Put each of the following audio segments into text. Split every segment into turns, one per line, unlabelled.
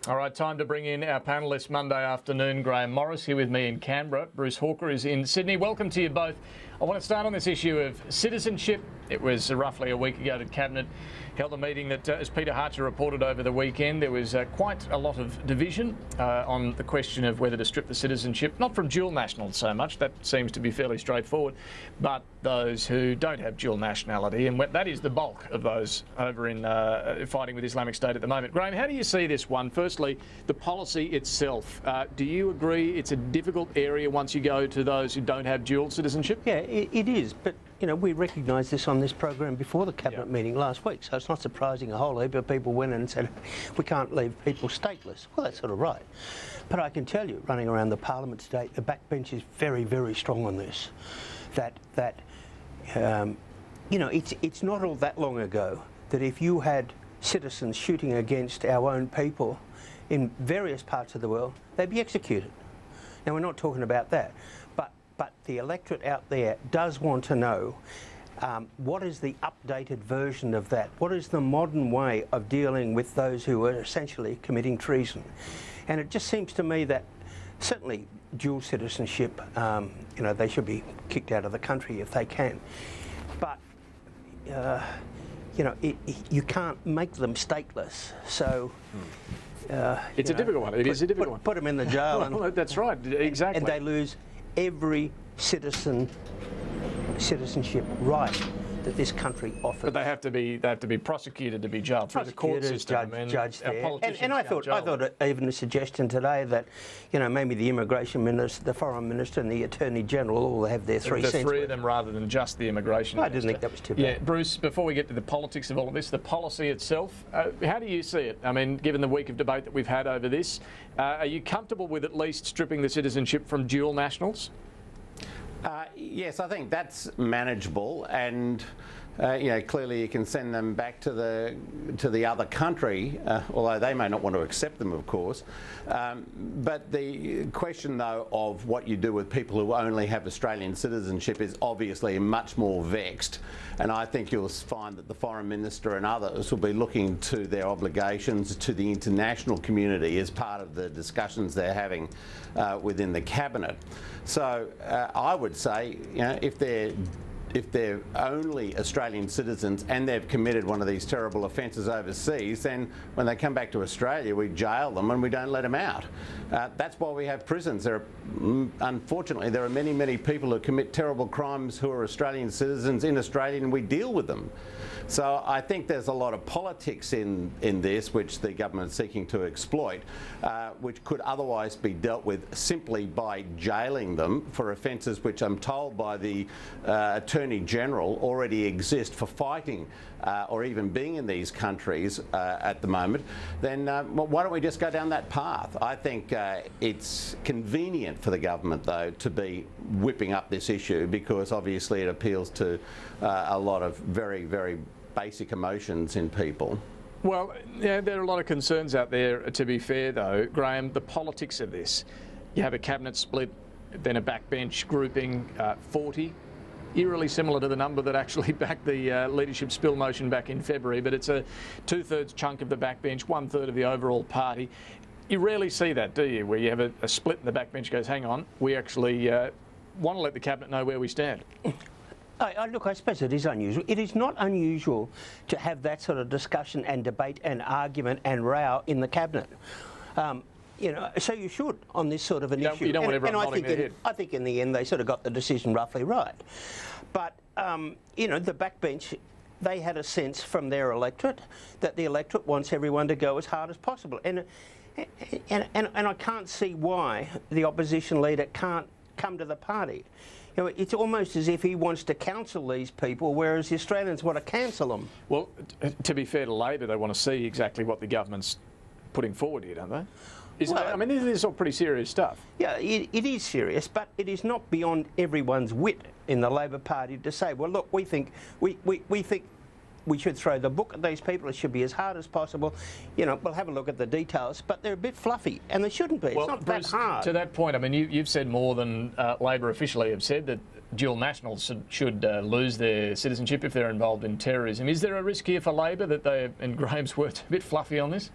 All right, time to bring in our panellists Monday afternoon. Grahame Morris here with me in Canberra. Bruce Hawker is in Sydney. Welcome to you both. I want to start on this issue of citizenship. It was roughly a week ago that Cabinet held a meeting that, as Peter Harcher reported over the weekend, there was quite a lot of division on the question of whether to strip the citizenship, not from dual nationals so much, that seems to be fairly straightforward, but those who don't have dual nationality, and that is the bulk of those over in fighting with Islamic State at the moment. Grahame, how do you see this one? Firstly, the policy itself. Do you agree it's a difficult area once you go to those who don't have dual citizenship?
Yeah, it is, but you know, we recognised this on this program before the Cabinet meeting last week, so it's not surprising a whole heap of people went in and said, we can't leave people stateless. Well, that's sort of right. But I can tell you, running around the Parliament state, the backbench is very, very strong on this. You know, it's not all that long ago that if you had citizens shooting against our own people in various parts of the world, they'd be executed. Now, we're not talking about that. But the electorate out there does want to know what is the updated version of that? What is the modern way of dealing with those who are essentially committing treason? And it just seems to me that certainly dual citizenship, you know, they should be kicked out of the country if they can. But, you know, you can't make them stateless. So...
it's a difficult one. It is a difficult one.
Put them in the jail.
Well, that's right, exactly.
And they lose every citizenship right that this country offers.
But they have to be prosecuted to be jailed through the court system.
Judged there. And I thought even a suggestion today that, you know, maybe the immigration minister, the foreign minister, and the attorney general all have their 3 cents.
The three of them rather than just the immigration minister.
I didn't think that was too bad.
Yeah, Bruce. Before we get to the politics of all of this, the policy itself. How do you see it? I mean, given the week of debate that we've had over this, are you comfortable with at least stripping the citizenship from dual nationals?
Yes, I think that's manageable, and you know, clearly you can send them back to the other country, although they may not want to accept them, of course. But the question, though, of what you do with people who only have Australian citizenship is obviously much more vexed, and I think you'll find that the Foreign Minister and others will be looking to their obligations to the international community as part of the discussions they're having within the Cabinet. So I would say, you know, if they're only Australian citizens and they've committed one of these terrible offences overseas, then when they come back to Australia, we jail them and we don't let them out. That's why we have prisons. Unfortunately, there are many, many people who commit terrible crimes who are Australian citizens in Australia, and we deal with them. So I think there's a lot of politics in this, which the government is seeking to exploit, which could otherwise be dealt with simply by jailing them for offences which I'm told by the Attorney General already exist for fighting or even being in these countries at the moment. Then why don't we just go down that path? I think it's convenient for the government, though, to be whipping up this issue, because obviously it appeals to a lot of very, very basic emotions in people.
Well, yeah, there are a lot of concerns out there, to be fair, though. Grahame, the politics of this. You have a cabinet split, then a backbench grouping, 40. Eerily similar to the number that actually backed the leadership spill motion back in February, but it's a 2/3 chunk of the backbench, 1/3 of the overall party. You rarely see that, do you, where you have a split and the backbench goes, hang on, we actually want to let the Cabinet know where we stand.
Look, I suppose it is unusual. It is not unusual to have that sort of discussion and debate and argument and row in the Cabinet. You know, so you should on this sort of an issue.
You don't want everyone nodding their head.
I think in the end they sort of got the decision roughly right. But, you know, the backbench, they had a sense from their electorate that the electorate wants everyone to go as hard as possible. And I can't see why the opposition leader can't come to the party. You know, it's almost as if he wants to counsel these people, whereas the Australians want to cancel them.
Well, to be fair to Labor, they want to see exactly what the government's putting forward here, don't they? I mean, this is all pretty serious stuff. Yeah,
it is serious, but it is not beyond everyone's wit in the Labor Party to say, well, look, we think we should throw the book at these people. It should be as hard as possible. You know, we'll have a look at the details, but they're a bit fluffy, and they shouldn't be.
Well,
it's not
Bruce,
that hard.
To that point, I mean, you've said more than Labor officially have said, that dual nationals should lose their citizenship if they're involved in terrorism. Is there a risk here for Labor that they, in Grahame's words, a bit fluffy on this?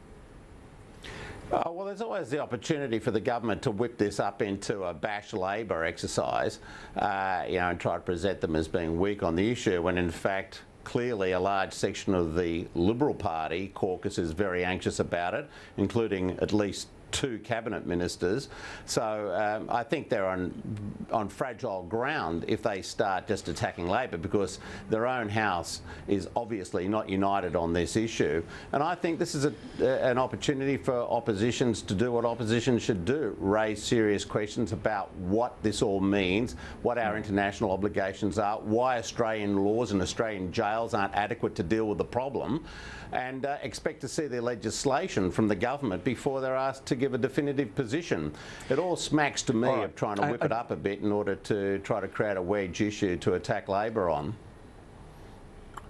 Oh, well, there's always the opportunity for the government to whip this up into a bash Labor exercise, and try to present them as being weak on the issue, when in fact clearly a large section of the Liberal Party caucus is very anxious about it, including at least 2 cabinet ministers. So I think they're on fragile ground if they start just attacking Labor, because their own house is obviously not united on this issue. And I think this is an opportunity for oppositions to do what opposition should do: raise serious questions about what this all means, what our international obligations are, why Australian laws and Australian jails aren't adequate to deal with the problem, and expect to see the legislation from the government before they're asked to give a definitive position. It all smacks to me of trying to whip it up a bit in order to try to create a wedge issue to attack Labor on.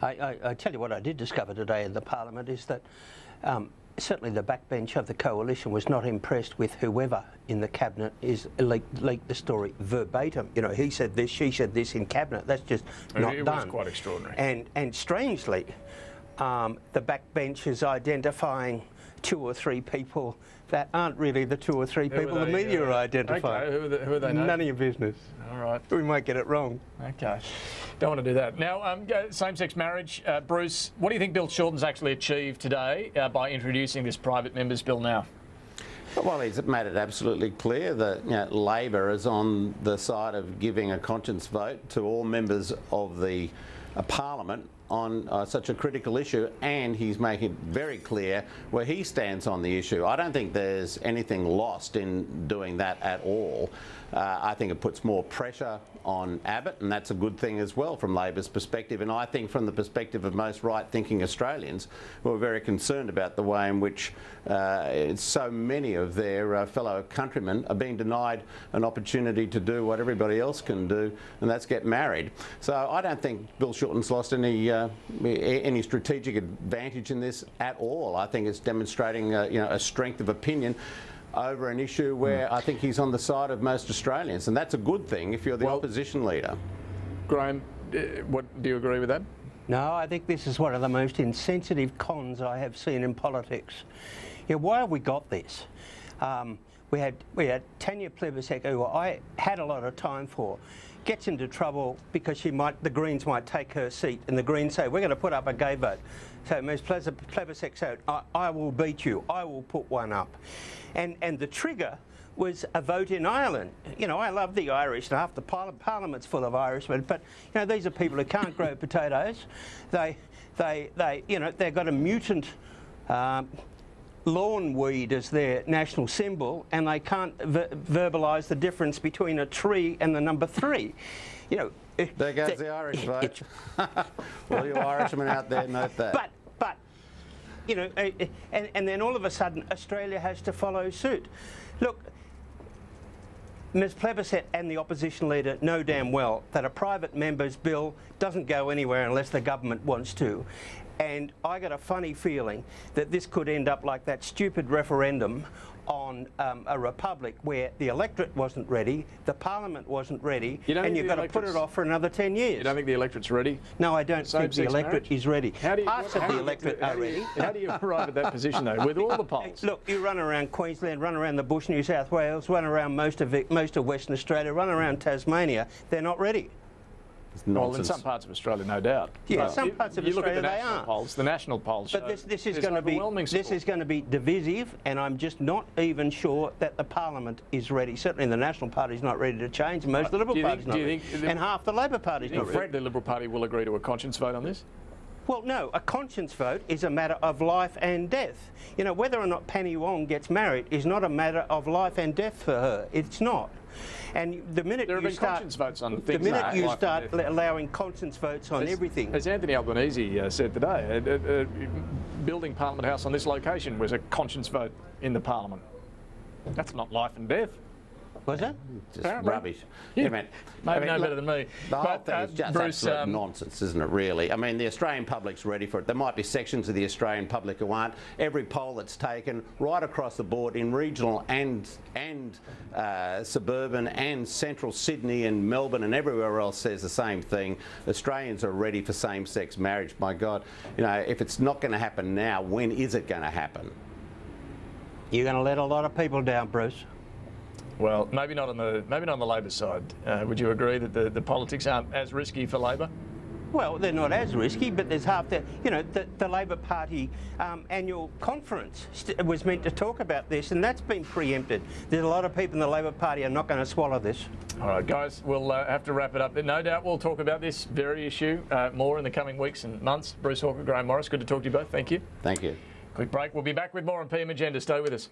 I tell you what I did discover today in the Parliament is that certainly the backbench of the coalition was not impressed with whoever in the cabinet leaked the story verbatim. You know, he said this, she said this in cabinet. That's just not done. It was
quite extraordinary.
And strangely, the backbench is identifying 2 or 3 people that aren't really the 2 or 3 people the media are identifying.
Okay, who are they?
None of your business.
All right.
We might get it wrong.
Okay. Don't want to do that. Now, same-sex marriage. Bruce, what do you think Bill Shorten's actually achieved today by introducing this private members bill now?
Well, he's made it absolutely clear that Labor is on the side of giving a conscience vote to all members of the Parliament on such a critical issue, and he's making it very clear where he stands on the issue. I don't think there's anything lost in doing that at all. I think it puts more pressure on Abbott, and that's a good thing as well from Labor's perspective, and I think from the perspective of most right-thinking Australians who are very concerned about the way in which so many of their fellow countrymen are being denied an opportunity to do what everybody else can do, and that's get married. So I don't think Bill Shorten's lost any strategic advantage in this at all. I think it's demonstrating a strength of opinion over an issue where I think he's on the side of most Australians, and that's a good thing if you're the opposition leader.
Graham, do you agree with that?
No, I think this is one of the most insensitive cons I have seen in politics. Why have we got this? We had Tanya Plibersek, who I had a lot of time for, gets into trouble because the Greens might take her seat, and the Greens say, we're going to put up a gay vote. So Ms Plibersek said, I will beat you, I will put one up. And the trigger was a vote in Ireland. I love the Irish, and half the Parliament's full of Irishmen, but these are people who can't grow potatoes. They've got a mutant lawn weed as their national symbol, and they can't verbalise the difference between a tree and the number 3.
There goes the Irish vote. All you Irishmen out there, note that.
But and then all of a sudden Australia has to follow suit. Look, Ms Plibersek and the opposition leader know damn well that a private member's bill doesn't go anywhere unless the government wants to. And I got a funny feeling that this could end up like that stupid referendum on a republic where the electorate wasn't ready, the Parliament wasn't ready, and you've got to put it off for another 10 years.
You don't think the electorate's ready?
No, I don't think the electorate is ready.
Parts of the electorate are ready. How do you arrive at that position, though, with all the polls?
Look, you run around Queensland, run around the bush, New South Wales, run around most of Western Australia, run around Tasmania, they're not ready.
Well, in some parts of Australia, no doubt.
Yeah, some parts of Australia they are.
The national polls show.
But this is going to be divisive, and I'm just not even sure that the Parliament is ready. Certainly, the National Party is not ready to change. Most of the Liberal Party's not ready, and half the Labor Party's not ready.
The Liberal Party will agree to a conscience vote on this?
Well, no, a conscience vote is a matter of life and death. Whether or not Penny Wong gets married is not a matter of life and death for her. It's not. And the minute you start, allowing conscience votes on everything,
as Anthony Albanese said today, building Parliament House on this location was a conscience vote in the Parliament. That's not life and death.
Was that?
Just rubbish.
Yeah. Maybe no better than me.
The whole thing is just absolute nonsense, isn't it, really? I mean, the Australian public's ready for it. There might be sections of the Australian public who aren't. Every poll that's taken right across the board in regional and suburban and central Sydney and Melbourne and everywhere else says the same thing. Australians are ready for same-sex marriage. My God, if it's not going to happen now, when is it going to happen?
You're going to let a lot of people down, Bruce.
Well, maybe not on the Labor side. Would you agree that the politics aren't as risky for Labor?
Well, they're not as risky, but there's half the, the Labor Party annual conference was meant to talk about this, and that's been preempted. There's a lot of people in the Labor Party are not going to swallow this.
All right, guys, we'll have to wrap it up. No doubt we'll talk about this very issue more in the coming weeks and months. Bruce Hawker, Grahame Morris, good to talk to you both. Thank you.
Thank you.
Quick break. We'll be back with more on PM Agenda. Stay with us.